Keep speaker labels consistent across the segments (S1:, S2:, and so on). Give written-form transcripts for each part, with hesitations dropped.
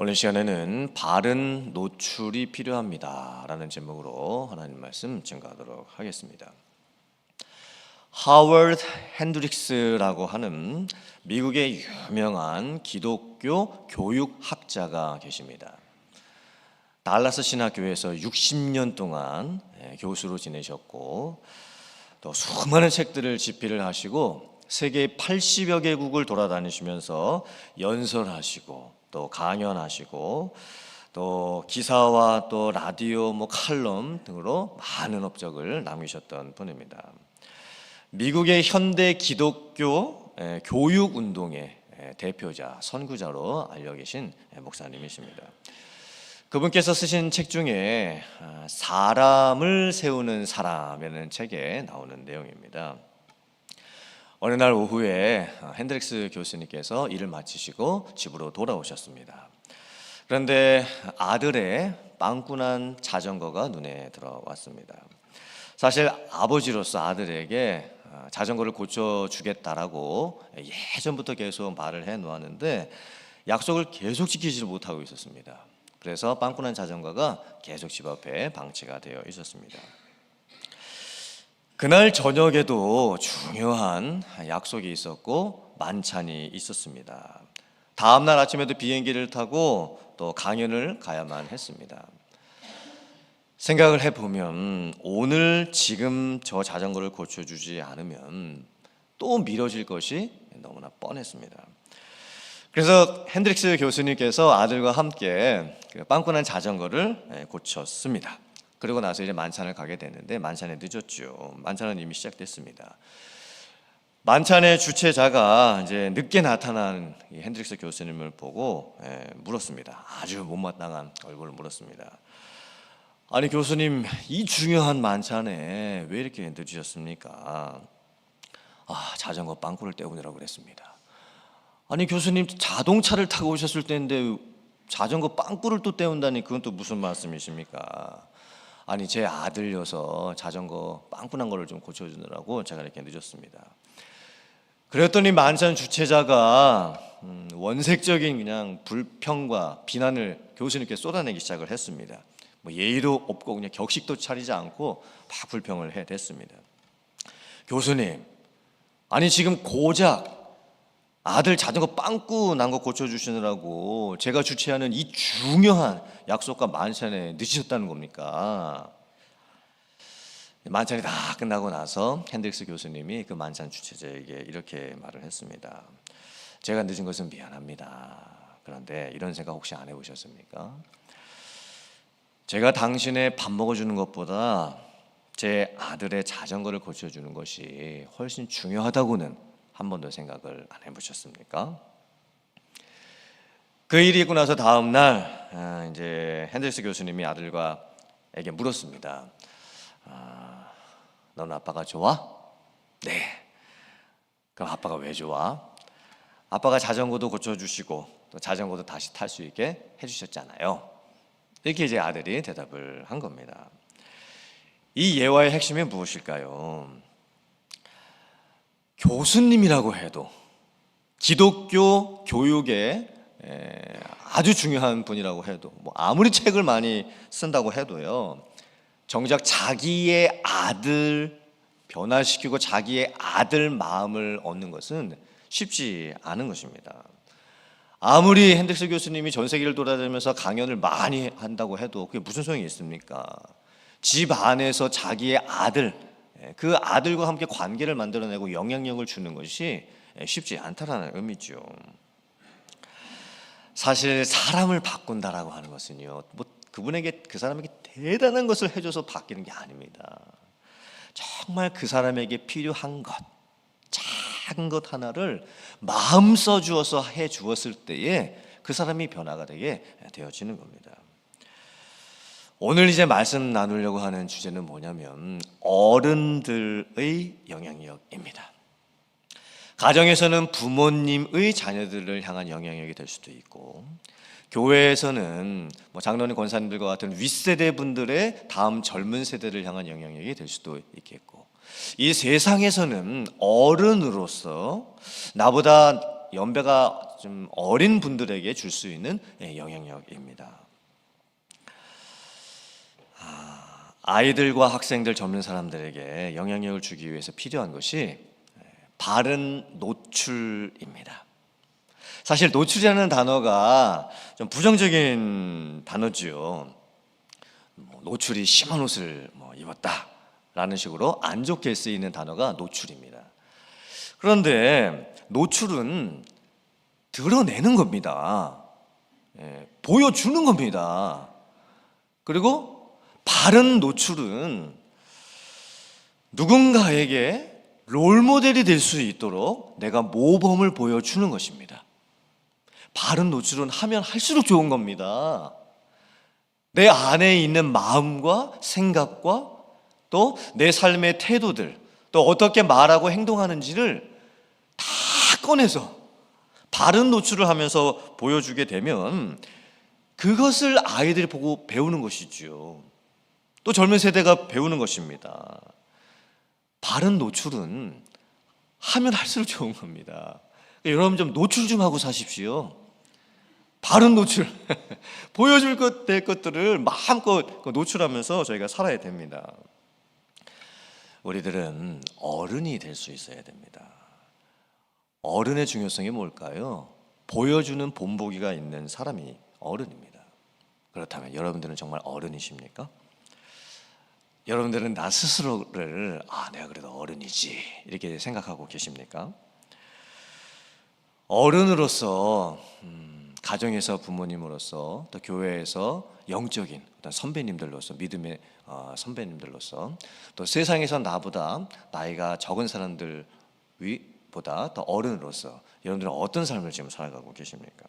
S1: 오늘 시간에는 바른 노출이 필요합니다 라는 제목으로 하나님 말씀 증거하도록 하겠습니다. 하워드 핸드릭스라고 하는 미국의 유명한 기독교 교육학자가 계십니다. 달라스 신학교에서 60년 동안 교수로 지내셨고 또 수많은 책들을 집필을 하시고 세계 80여 개국을 돌아다니시면서 연설하시고 또 강연하시고 또 기사와 또 라디오 칼럼 등으로 많은 업적을 남기셨던 분입니다. 미국의 현대 기독교 교육 운동의 대표자, 선구자로 알려 계신 목사님이십니다. 그분께서 쓰신 책 중에 사람을 세우는 사람이라는 책에 나오는 내용입니다. 어느 날 오후에 핸드릭스 교수님께서 일을 마치시고 집으로 돌아오셨습니다. 그런데 아들의 빵꾸난 자전거가 눈에 들어왔습니다. 사실 아버지로서 아들에게 자전거를 고쳐주겠다라고 예전부터 계속 말을 해놓았는데 약속을 계속 지키지 못하고 있었습니다. 그래서 빵꾸난 자전거가 계속 집 앞에 방치가 되어 있었습니다. 그날 저녁에도 중요한 약속이 있었고 만찬이 있었습니다. 다음 날 아침에도 비행기를 타고 또 강연을 가야만 했습니다. 생각을 해보면 오늘 지금 저 자전거를 고쳐주지 않으면 또 미뤄질 것이 너무나 뻔했습니다. 그래서 핸드릭스 교수님께서 아들과 함께 빵꾸난 자전거를 고쳤습니다. 그리고 나서 이제 만찬을 가게 됐는데 만찬에 늦었죠. 만찬은 이미 시작됐습니다. 만찬의 주최자가 이제 늦게 나타난 이 핸드릭스 교수님을 보고 물었습니다. 아주 못마땅한 얼굴을 물었습니다. 아니 교수님, 이 중요한 만찬에 왜 이렇게 늦으셨습니까? 자전거 빵꾸를 떼우느라고 그랬습니다. 아니 교수님, 자동차를 타고 오셨을 때인데 자전거 빵꾸를 또 떼운다니 그건 또 무슨 말씀이십니까? 아니 제 아들려서 자전거 빵꾸난 거를 좀 고쳐주느라고 제가 이렇게 늦었습니다. 그랬더니 만찬 주최자가 원색적인 그냥 불평과 비난을 교수님께 쏟아내기 시작을 했습니다. 예의도 없고 그냥 격식도 차리지 않고 막 불평을 해댔습니다. 교수님, 아니 지금 고작 아들 자전거 빵꾸 난 거 고쳐주시느라고 제가 주최하는 이 중요한 약속과 만찬에 늦으셨다는 겁니까? 만찬이 다 끝나고 나서 핸드릭스 교수님이 그 만찬 주최자에게 이렇게 말을 했습니다. 제가 늦은 것은 미안합니다. 그런데 이런 생각 혹시 안 해보셨습니까? 제가 당신의 밥 먹어주는 것보다 제 아들의 자전거를 고쳐주는 것이 훨씬 중요하다고는 한 번도 생각을 안 해보셨습니까? 그 일이 있고 나서 다음 날 이제 핸드릭스 교수님이 아들에게 물었습니다. 넌 아빠가 좋아? 네. 그럼 아빠가 왜 좋아? 아빠가 자전거도 고쳐주시고 또 자전거도 다시 탈 수 있게 해주셨잖아요. 이렇게 이제 아들이 대답을 한 겁니다. 이 예화의 핵심이 무엇일까요? 교수님이라고 해도 기독교 교육에 아주 중요한 분이라고 해도 아무리 책을 많이 쓴다고 해도요, 정작 자기의 아들 변화시키고 자기의 아들 마음을 얻는 것은 쉽지 않은 것입니다. 아무리 핸드릭스 교수님이 전 세계를 돌아다니면서 강연을 많이 한다고 해도 그게 무슨 소용이 있습니까? 집 안에서 자기의 아들, 그 아들과 함께 관계를 만들어내고 영향력을 주는 것이 쉽지 않다라는 의미죠. 사실 사람을 바꾼다라고 하는 것은요, 그 사람에게 대단한 것을 해줘서 바뀌는 게 아닙니다. 정말 그 사람에게 필요한 것, 작은 것 하나를 마음 써주어서 해주었을 때에 그 사람이 변화가 되게 되어지는 겁니다. 오늘 이제 말씀 나누려고 하는 주제는 뭐냐면 어른들의 영향력입니다. 가정에서는 부모님의 자녀들을 향한 영향력이 될 수도 있고, 교회에서는 장로님 권사님들과 같은 윗세대 분들의 다음 젊은 세대를 향한 영향력이 될 수도 있겠고, 이 세상에서는 어른으로서 나보다 연배가 좀 어린 분들에게 줄 수 있는 영향력입니다. 아이들과 학생들, 젊은 사람들에게 영향력을 주기 위해서 필요한 것이 바른 노출입니다. 사실 노출이라는 단어가 좀 부정적인 단어지요. 노출이 심한 옷을 입었다라는 식으로 안 좋게 쓰이는 단어가 노출입니다. 그런데 노출은 드러내는 겁니다. 보여주는 겁니다. 그리고 바른 노출은 누군가에게 롤모델이 될 수 있도록 내가 모범을 보여주는 것입니다. 바른 노출은 하면 할수록 좋은 겁니다. 내 안에 있는 마음과 생각과 또 내 삶의 태도들, 또 어떻게 말하고 행동하는지를 다 꺼내서 바른 노출을 하면서 보여주게 되면 그것을 아이들이 보고 배우는 것이지요. 또 젊은 세대가 배우는 것입니다. 바른 노출은 하면 할수록 좋은 겁니다. 여러분 좀 노출 좀 하고 사십시오. 바른 노출 보여줄 될 것들을 마음껏 노출하면서 저희가 살아야 됩니다. 우리들은 어른이 될 수 있어야 됩니다. 어른의 중요성이 뭘까요? 보여주는 본보기가 있는 사람이 어른입니다. 그렇다면 여러분들은 정말 어른이십니까? 여러분들은 나 스스로를 내가 그래도 어른이지 이렇게 생각하고 계십니까? 어른으로서 가정에서 부모님으로서 또 교회에서 영적인 어떤 선배님들로서 믿음의 선배님들로서 또 세상에서 나보다 나이가 적은 사람들 보다 더 어른으로서 여러분들은 어떤 삶을 지금 살아가고 계십니까?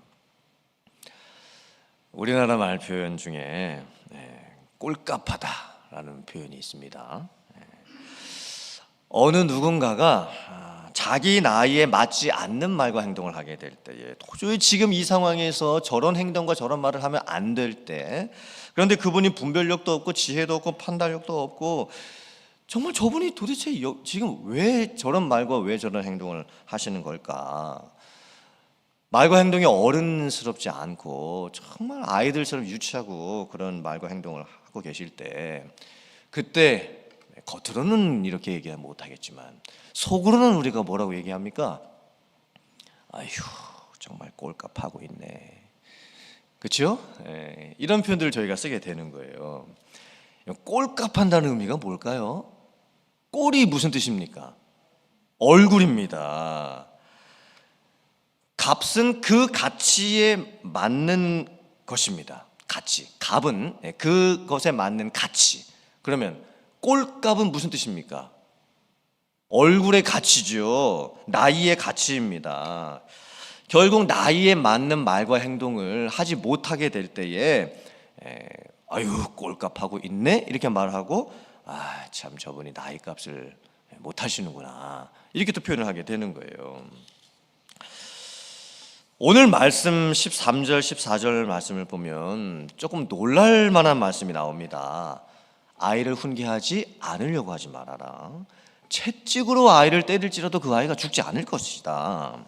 S1: 우리나라 말 표현 중에 꼴값하다라는 표현이 있습니다. 어느 누군가가 자기 나이에 맞지 않는 말과 행동을 하게 될 때에 도저히 지금 이 상황에서 저런 행동과 저런 말을 하면 안 될 때, 그런데 그분이 분별력도 없고 지혜도 없고 판단력도 없고 정말 저분이 도대체 지금 왜 저런 말과 왜 저런 행동을 하시는 걸까? 말과 행동이 어른스럽지 않고 정말 아이들처럼 유치하고 그런 말과 행동을 하고 계실 때, 그때 겉으로는 이렇게 얘기 못하겠지만 속으로는 우리가 뭐라고 얘기합니까? 아휴 정말 꼴값하고 있네. 그렇죠? 이런 표현들을 저희가 쓰게 되는 거예요. 꼴값한다는 의미가 뭘까요? 꼴이 무슨 뜻입니까? 얼굴입니다. 값은 그 가치에 맞는 것입니다. 가치, 값은 그것에 맞는 가치. 그러면 꼴값은 무슨 뜻입니까? 얼굴의 가치죠. 나이의 가치입니다. 결국 나이에 맞는 말과 행동을 하지 못하게 될 때에 아유 꼴값하고 있네 이렇게 말하고 참 저분이 나이값을 못 하시는구나 이렇게 또 표현을 하게 되는 거예요. 오늘 말씀 13절 14절 말씀을 보면 조금 놀랄 만한 말씀이 나옵니다. 아이를 훈계하지 않으려고 하지 말아라. 채찍으로 아이를 때릴지라도 그 아이가 죽지 않을 것이다.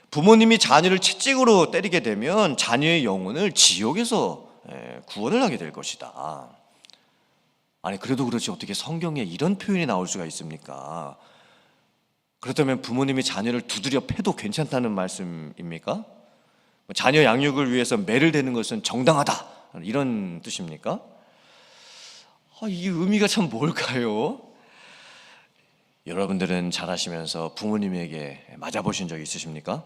S1: 부모님이 자녀를 채찍으로 때리게 되면 자녀의 영혼을 지옥에서 구원을 하게 될 것이다. 아니 그래도 그렇지 어떻게 성경에 이런 표현이 나올 수가 있습니까? 그렇다면 부모님이 자녀를 두드려 패도 괜찮다는 말씀입니까? 자녀 양육을 위해서 매를 대는 것은 정당하다 이런 뜻입니까? 이 의미가 참 뭘까요? 여러분들은 잘하시면서 부모님에게 맞아보신 적 있으십니까?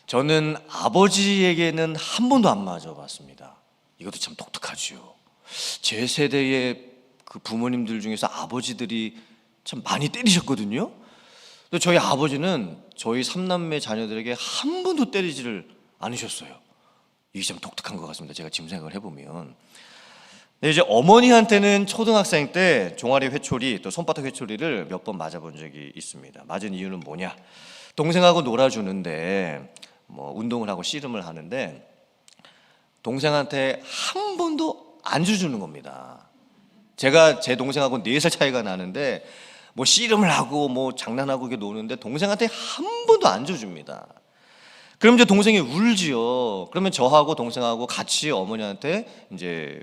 S1: 저는 아버지에게는 한 번도 안 맞아봤습니다. 이것도 참 독특하죠. 제 세대의 그 부모님들 중에서 아버지들이 참 많이 때리셨거든요. 근데 저희 아버지는 저희 3남매 자녀들에게 한 번도 때리지를 않으셨어요. 이게 참 독특한 것 같습니다. 제가 지금 생각을 해보면. 근데 이제 어머니한테는 초등학생 때 종아리 회초리 또 손바닥 회초리를 몇 번 맞아본 적이 있습니다. 맞은 이유는 뭐냐? 동생하고 놀아주는데 운동을 하고 씨름을 하는데 동생한테 한 번도 안 주는 겁니다. 제가 제 동생하고 4살 차이가 나는데 뭐 씨름을 하고 뭐 장난하고 이렇게 노는데 동생한테 한 번도 안 줘줍니다. 그럼 이제 동생이 울지요. 그러면 저하고 동생하고 같이 어머니한테 이제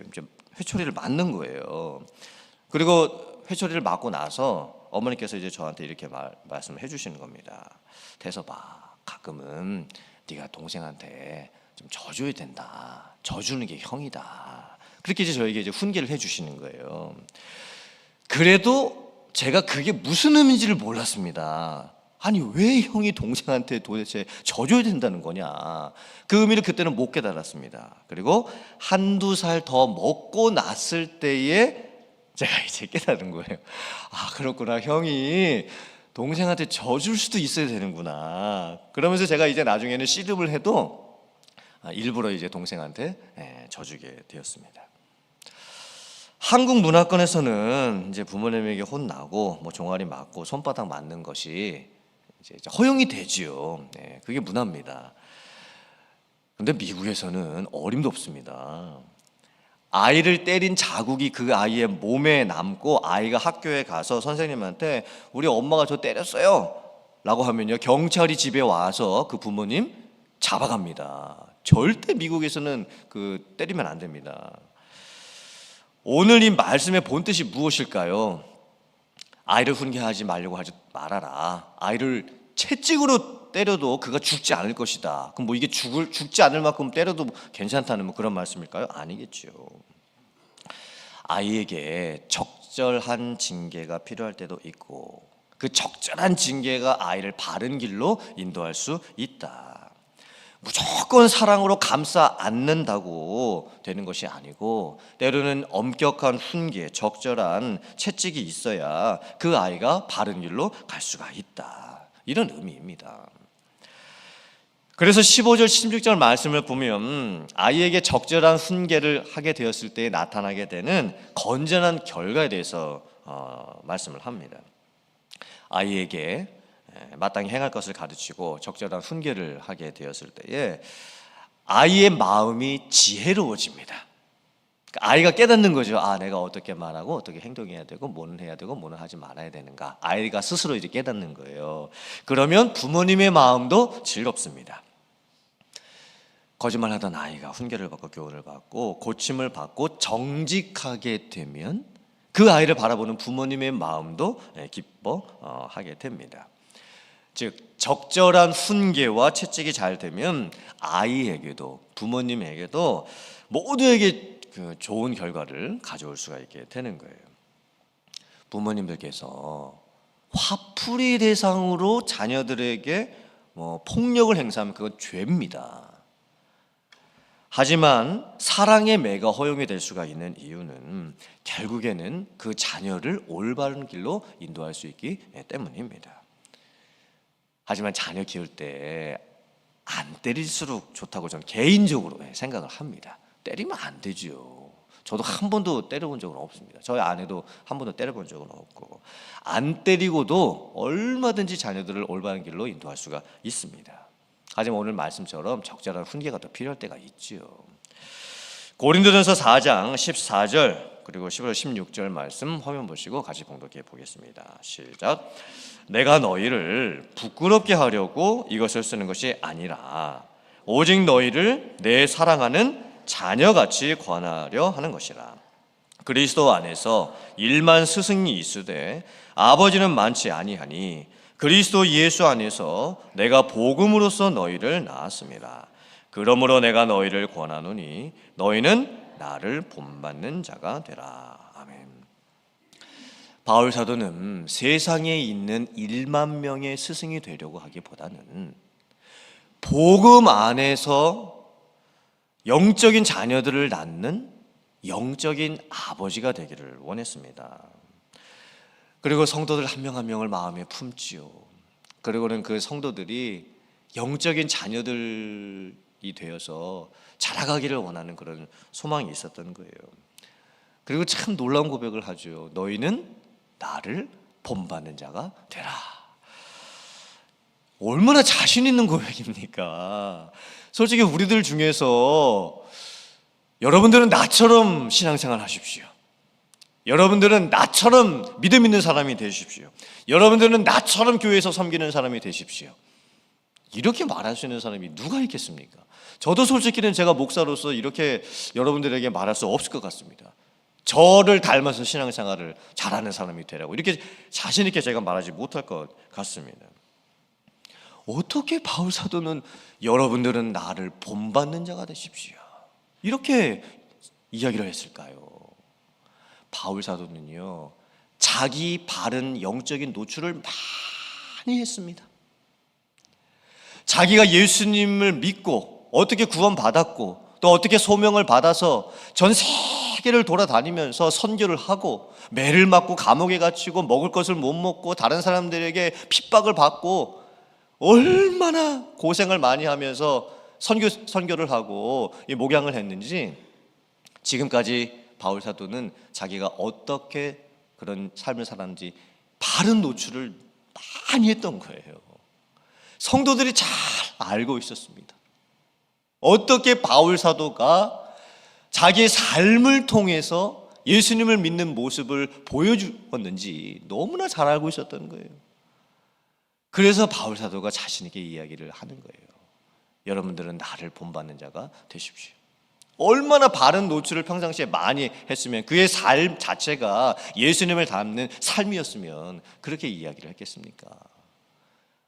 S1: 회초리를 맞는 거예요. 그리고 회초리를 맞고 나서 어머니께서 이제 저한테 이렇게 말씀을 해주시는 겁니다. 대서봐, 가끔은 네가 동생한테 좀 져줘야 된다. 져주는 게 형이다. 그렇게 이제 저에게 이제 훈계를 해주시는 거예요. 그래도 제가 그게 무슨 의미인지를 몰랐습니다. 아니 왜 형이 동생한테 도대체 져줘야 된다는 거냐, 그 의미를 그때는 못 깨달았습니다. 그리고 한두 살 더 먹고 났을 때에 제가 이제 깨달은 거예요. 아 그렇구나, 형이 동생한테 져줄 수도 있어야 되는구나. 그러면서 제가 이제 나중에는 씨름을 해도 일부러 이제 동생한테 져주게 되었습니다. 한국 문화권에서는 이제 부모님에게 혼나고 뭐 종아리 맞고 손바닥 맞는 것이 이제 허용이 되지요. 그게 문화입니다. 근데 미국에서는 어림도 없습니다. 아이를 때린 자국이 그 아이의 몸에 남고 아이가 학교에 가서 선생님한테 우리 엄마가 저 때렸어요 라고 하면요, 경찰이 집에 와서 그 부모님 잡아갑니다. 절대 미국에서는 그 때리면 안 됩니다. 오늘 이 말씀의 본뜻이 무엇일까요? 아이를 훈계하지 말려고 하지 말아라. 아이를 채찍으로 때려도 그가 죽지 않을 것이다. 그럼 뭐 이게 죽지 않을 만큼 때려도 괜찮다는 뭐 그런 말씀일까요? 아니겠죠. 아이에게 적절한 징계가 필요할 때도 있고 그 적절한 징계가 아이를 바른 길로 인도할 수 있다. 무조건 사랑으로 감싸 안는다고 되는 것이 아니고 때로는 엄격한 훈계, 적절한 채찍이 있어야 그 아이가 바른 길로 갈 수가 있다. 이런 의미입니다. 그래서 15절, 16절 말씀을 보면 아이에게 적절한 훈계를 하게 되었을 때 나타나게 되는 건전한 결과에 대해서 말씀을 합니다. 아이에게 마땅히 행할 것을 가르치고 적절한 훈계를 하게 되었을 때에 아이의 마음이 지혜로워집니다. 아이가 깨닫는 거죠. 아, 내가 어떻게 말하고 어떻게 행동해야 되고 뭐는 해야 되고 뭐는 하지 말아야 되는가. 아이가 스스로 이제 깨닫는 거예요. 그러면 부모님의 마음도 즐겁습니다. 거짓말하던 아이가 훈계를 받고 교훈을 받고 고침을 받고 정직하게 되면 그 아이를 바라보는 부모님의 마음도 기뻐하게 됩니다. 즉 적절한 훈계와 채찍이 잘 되면 아이에게도 부모님에게도 모두에게 그 좋은 결과를 가져올 수가 있게 되는 거예요. 부모님들께서 화풀이 대상으로 자녀들에게 폭력을 행사하면 그건 죄입니다. 하지만 사랑의 매가 허용이 될 수가 있는 이유는 결국에는 그 자녀를 올바른 길로 인도할 수 있기 때문입니다. 하지만 자녀 키울 때 안 때릴수록 좋다고 저는 개인적으로 생각을 합니다. 때리면 안 되죠. 저도 한 번도 때려본 적은 없습니다. 저희 아내도 한 번도 때려본 적은 없고 안 때리고도 얼마든지 자녀들을 올바른 길로 인도할 수가 있습니다. 하지만 오늘 말씀처럼 적절한 훈계가 더 필요할 때가 있죠. 고린도전서 4장 14절 그리고 15절 16절 말씀 화면 보시고 같이 봉독해 보겠습니다. 시작. 내가 너희를 부끄럽게 하려고 이것을 쓰는 것이 아니라 오직 너희를 내 사랑하는 자녀같이 권하려 하는 것이라. 그리스도 안에서 일만 스승이 있으되 아버지는 많지 아니하니 그리스도 예수 안에서 내가 복음으로써 너희를 낳았습니다. 그러므로 내가 너희를 권하노니 너희는 나를 본받는 자가 되라. 아멘. 바울 사도는 세상에 있는 1만 명의 스승이 되려고 하기보다는 복음 안에서 영적인 자녀들을 낳는 영적인 아버지가 되기를 원했습니다. 그리고 성도들 한 명 한 명을 마음에 품지요. 그리고는 그 성도들이 영적인 자녀들이 되어서 자라가기를 원하는 그런 소망이 있었던 거예요. 그리고 참 놀라운 고백을 하죠. 너희는 나를 본받는 자가 되라. 얼마나 자신 있는 고백입니까? 솔직히 우리들 중에서 여러분들은 나처럼 신앙생활 하십시오. 여러분들은 나처럼 믿음 있는 사람이 되십시오. 여러분들은 나처럼 교회에서 섬기는 사람이 되십시오. 이렇게 말할 수 있는 사람이 누가 있겠습니까? 저도 솔직히는 제가 목사로서 이렇게 여러분들에게 말할 수 없을 것 같습니다. 저를 닮아서 신앙생활을 잘하는 사람이 되라고 이렇게 자신 있게 제가 말하지 못할 것 같습니다. 어떻게 바울 사도는 여러분들은 나를 본받는 자가 되십시오, 이렇게 이야기를 했을까요? 바울 사도는요, 자기 바른 영적인 노출을 많이 했습니다. 자기가 예수님을 믿고 어떻게 구원받았고 또 어떻게 소명을 받아서 전 세계를 돌아다니면서 선교를 하고 매를 맞고 감옥에 갇히고 먹을 것을 못 먹고 다른 사람들에게 핍박을 받고 얼마나 고생을 많이 하면서 선교를 하고 목양을 했는지, 지금까지 바울 사도는 자기가 어떻게 그런 삶을 살았는지 바른 노출을 많이 했던 거예요. 성도들이 잘 알고 있었습니다. 어떻게 바울 사도가 자기의 삶을 통해서 예수님을 믿는 모습을 보여주었는지 너무나 잘 알고 있었던 거예요. 그래서 바울 사도가 자신 있게 이야기를 하는 거예요. 여러분들은 나를 본받는 자가 되십시오. 얼마나 바른 노출을 평상시에 많이 했으면, 그의 삶 자체가 예수님을 닮는 삶이었으면 그렇게 이야기를 했겠습니까?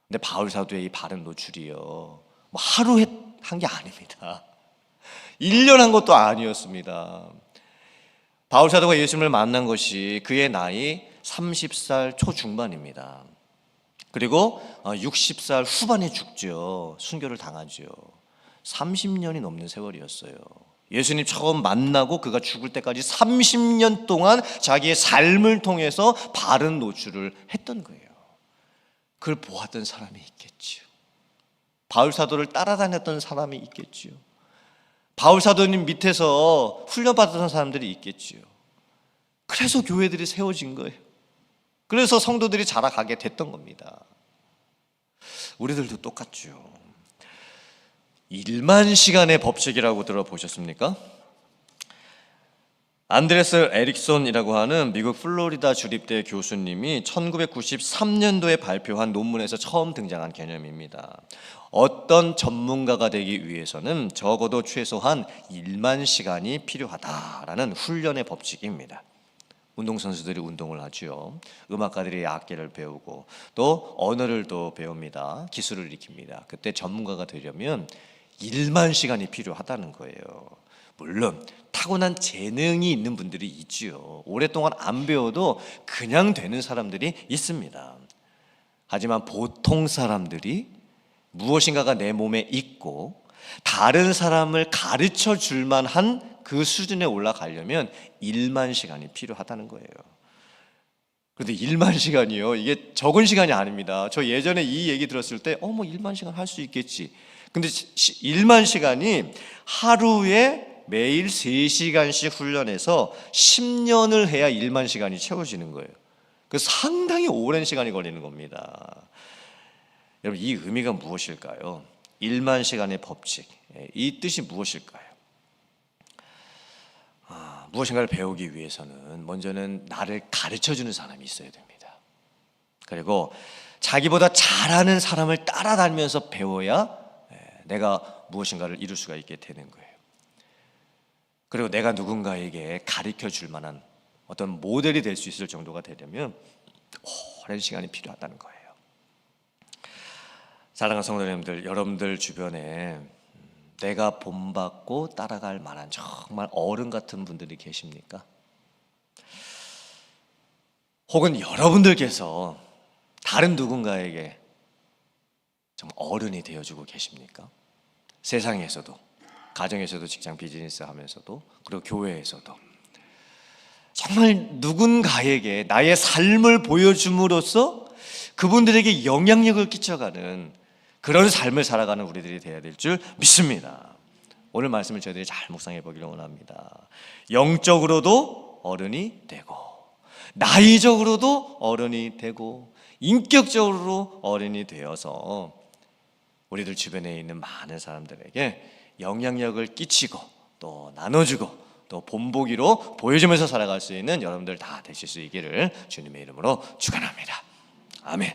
S1: 근데 바울 사도의 이 바른 노출이요, 뭐 하루 한 게 아닙니다. 1년 한 것도 아니었습니다. 바울 사도가 예수님을 만난 것이 그의 나이 30살 초중반입니다. 그리고 60살 후반에 죽죠. 순교를 당하죠. 30년이 넘는 세월이었어요. 예수님 처음 만나고 그가 죽을 때까지 30년 동안 자기의 삶을 통해서 바른 노출을 했던 거예요. 그걸 보았던 사람이 있겠지요. 바울 사도를 따라다녔던 사람이 있겠지요. 바울 사도님 밑에서 훈련받았던 사람들이 있겠지요. 그래서 교회들이 세워진 거예요. 그래서 성도들이 자라가게 됐던 겁니다. 우리들도 똑같죠. 1만 시간의 법칙이라고 들어보셨습니까? 안드레스 에릭손이라고 하는 미국 플로리다 주립대 교수님이 1993년도에 발표한 논문에서 처음 등장한 개념입니다. 어떤 전문가가 되기 위해서는 적어도 최소한 1만 시간이 필요하다라는 훈련의 법칙입니다. 운동선수들이 운동을 하죠. 음악가들이 악기를 배우고 또 언어를 또 배웁니다. 기술을 익힙니다. 그때 전문가가 되려면 1만 시간이 필요하다는 거예요. 물론 타고난 재능이 있는 분들이 있지요. 오랫동안 안 배워도 그냥 되는 사람들이 있습니다. 하지만 보통 사람들이 무엇인가가 내 몸에 있고 다른 사람을 가르쳐 줄 만한 그 수준에 올라가려면 1만 시간이 필요하다는 거예요. 그런데 1만 시간이요, 이게 적은 시간이 아닙니다. 저 예전에 이 얘기 들었을 때 뭐 1만 시간 할 수 있겠지. 근데 1만 시간이 하루에 매일 3시간씩 훈련해서 10년을 해야 1만 시간이 채워지는 거예요. 그 상당히 오랜 시간이 걸리는 겁니다. 여러분, 이 의미가 무엇일까요? 1만 시간의 법칙, 이 뜻이 무엇일까요? 무엇인가를 배우기 위해서는 먼저는 나를 가르쳐주는 사람이 있어야 됩니다. 그리고 자기보다 잘하는 사람을 따라다니면서 배워야 내가 무엇인가를 이룰 수가 있게 되는 거예요. 그리고 내가 누군가에게 가르쳐 줄 만한 어떤 모델이 될 수 있을 정도가 되려면 오랜 시간이 필요하다는 거예요. 사랑하는 성도님들, 여러분들 주변에 내가 본받고 따라갈 만한 정말 어른 같은 분들이 계십니까? 혹은 여러분들께서 다른 누군가에게 정말 어른이 되어주고 계십니까? 세상에서도, 가정에서도, 직장 비즈니스 하면서도, 그리고 교회에서도 정말 누군가에게 나의 삶을 보여줌으로써 그분들에게 영향력을 끼쳐가는 그런 삶을 살아가는 우리들이 되어야 될 줄 믿습니다. 오늘 말씀을 저희들이 잘 묵상해 보기를 원합니다. 영적으로도 어른이 되고, 나이적으로도 어른이 되고, 인격적으로 어른이 되어서 우리들 주변에 있는 많은 사람들에게 영향력을 끼치고 또 나눠주고 또 본보기로 보여주면서 살아갈 수 있는 여러분들 다 되실 수 있기를 주님의 이름으로 축원합니다. 아멘.